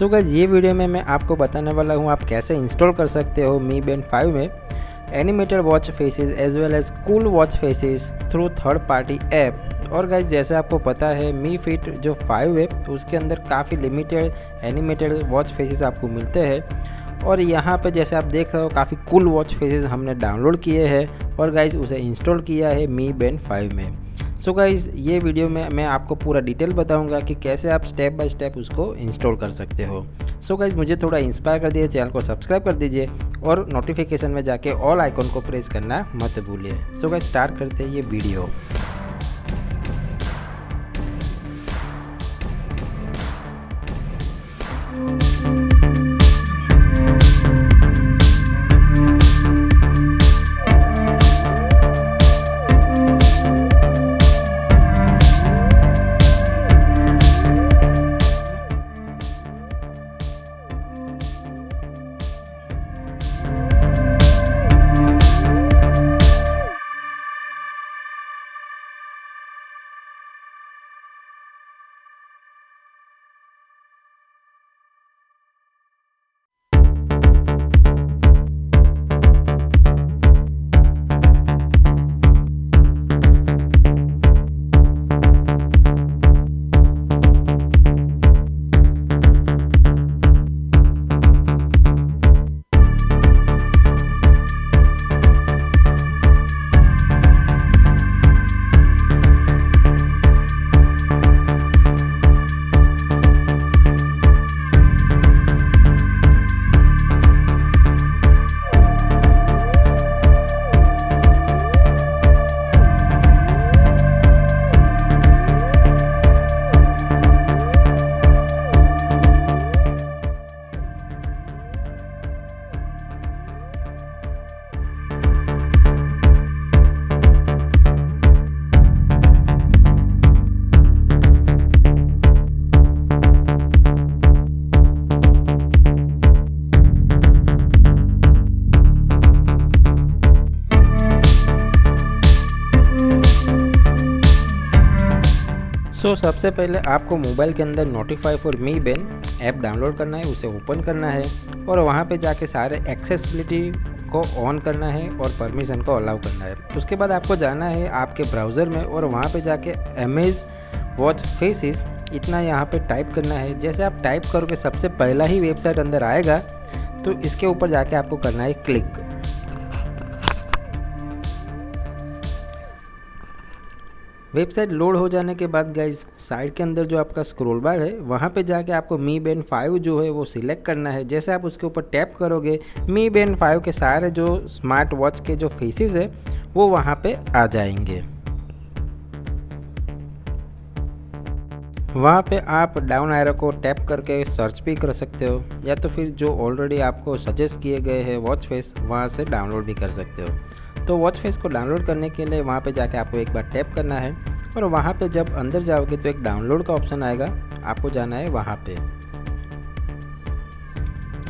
So guys ये video में मैं आपको बताने वाला हूँ आप कैसे इंस्टॉल कर सकते हो मी बैंड 5 में animated watch faces as well as cool watch faces through third party app. और गाइस जैसे आपको पता है मी फिट जो 5 है उसके अंदर काफ़ी लिमिटेड एनिमेटेड वॉच फेसेस आपको मिलते हैं और यहाँ पे जैसे आप देख रहे हो काफ़ी कूल वॉच फेसेस हमने डाउनलोड किए हैं और गाइस उसे इंस्टॉल किया है मी बैंड 5 में। सो गाइस ये वीडियो में मैं आपको पूरा डिटेल बताऊंगा कि कैसे आप स्टेप बाय स्टेप उसको इंस्टॉल कर सकते हो। सो गाइस मुझे थोड़ा इंस्पायर कर दीजिए, चैनल को सब्सक्राइब कर दीजिए और नोटिफिकेशन में जाके ऑल आइकन को प्रेस करना मत भूलिए। सो गाइस स्टार्ट करते हैं ये वीडियो। सबसे पहले आपको मोबाइल के अंदर notify for me band app download करना है, उसे ओपन करना है और वहाँ पे जाके सारे एक्सेसिबिलिटी को ऑन करना है और परमिशन को अलाउ करना है। उसके बाद आपको जाना है आपके ब्राउज़र में और वहाँ पे जाके अमेज़ वॉच फेसेस इतना यहाँ पे टाइप करना है। जैसे आप टाइप करोगे सबसे पहला ही वेबसाइट अंदर आएगा तो इसके ऊपर जाके आपको करना है क्लिक। वेबसाइट लोड हो जाने के बाद गाइज साइड के अंदर जो आपका स्क्रॉल बार है वहाँ पे जाके आपको मी बैंड 5 जो है वो सिलेक्ट करना है। जैसे आप उसके ऊपर टैप करोगे मी बैंड 5 के सारे जो स्मार्ट वॉच के जो फेसेस है वो वहाँ पे आ जाएंगे। वहाँ पे आप डाउन एरो को टैप करके सर्च भी कर सकते हो या तो फिर जो ऑलरेडी आपको सजेस्ट किए गए हैं वॉच फेस वहाँ से डाउनलोड भी कर सकते हो। तो वॉच फेस को डाउनलोड करने के लिए वहाँ पे जाके आपको एक बार टैप करना है और वहाँ पे जब अंदर जाओगे तो एक डाउनलोड का ऑप्शन आएगा, आपको जाना है वहाँ पे।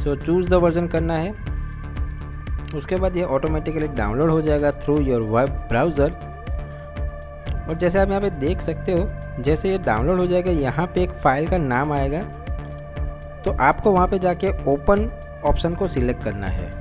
सो चूज़ द वर्जन करना है। उसके बाद ये ऑटोमेटिकली डाउनलोड हो जाएगा थ्रू योर वेब ब्राउज़र। और जैसे आप यहाँ पे देख सकते हो जैसे ये डाउनलोड हो जाएगा यहाँ पे एक फ़ाइल का नाम आएगा तो आपको वहाँ पे जाके ओपन ऑप्शन को सिलेक्ट करना है।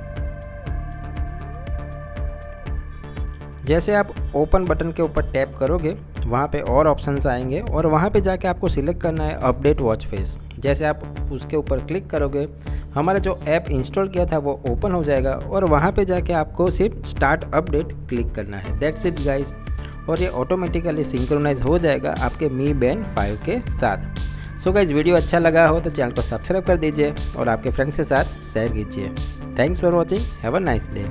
जैसे आप ओपन बटन के ऊपर टैप करोगे वहाँ पे और ऑप्शंस आएंगे और वहाँ पे जाके आपको सिलेक्ट करना है अपडेट वॉच फेस। जैसे आप उसके ऊपर क्लिक करोगे हमारा जो ऐप इंस्टॉल किया था वो ओपन हो जाएगा और वहाँ पे जाके आपको सिर्फ स्टार्ट अपडेट क्लिक करना है। That's it guys. और ये ऑटोमेटिकली सिंक्रोनाइज हो जाएगा आपके मी बैंड 5 के साथ। सो गाइस वीडियो अच्छा लगा हो तो चैनल को सब्सक्राइब कर दीजिए और आपके फ्रेंड्स के साथ शेयर कीजिए। Thanks for watching, have a nice day.